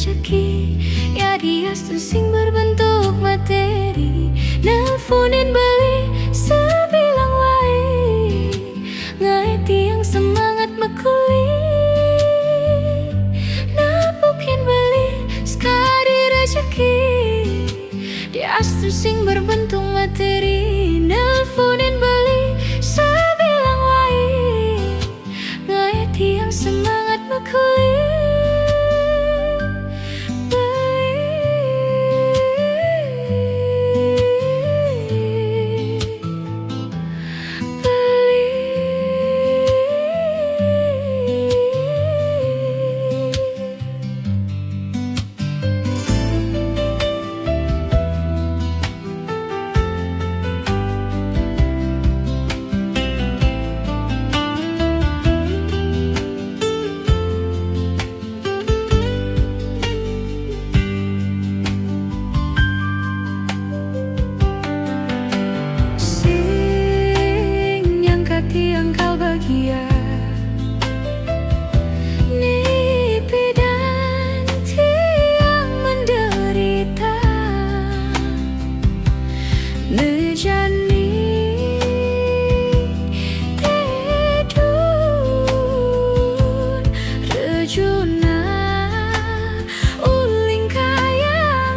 rezeki. Ya dia sing berbentuk materi, nelponin beli sebilang wae, ngaiti yang semangat makuli, napukin beli sekali rezeki. Dia sing berbentuk materi, nelponin beli sebilang wae, ngaiti yang semangat makuli. Yang kau bahagia, nipi dan tiang menderita, nejani tidur rejuna uling kayangan,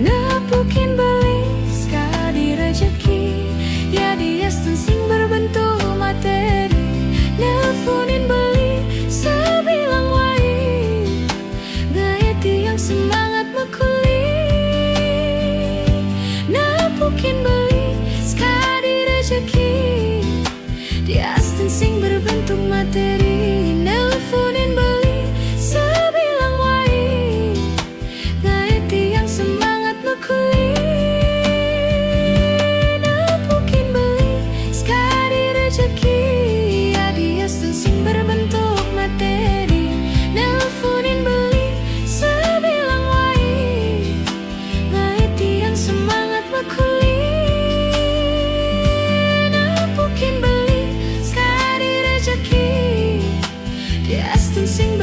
napukin beli sekali rezeki. Ya dia sing berbentuk materi, nelponin beli sebilang wae, ngaiti yang semangat makuli, napukin beli sekali rezeki. Dia sing berbentuk materi, nelponin beli sebilang wae, ngaiti yang semangat makuli, napukin beli sekali rezeki. Ya dia sing berbentuk materi, nelponin beli sebilang wae, ngaiti yang semangat makuli, napukin beli sekali rezeki. Dia sing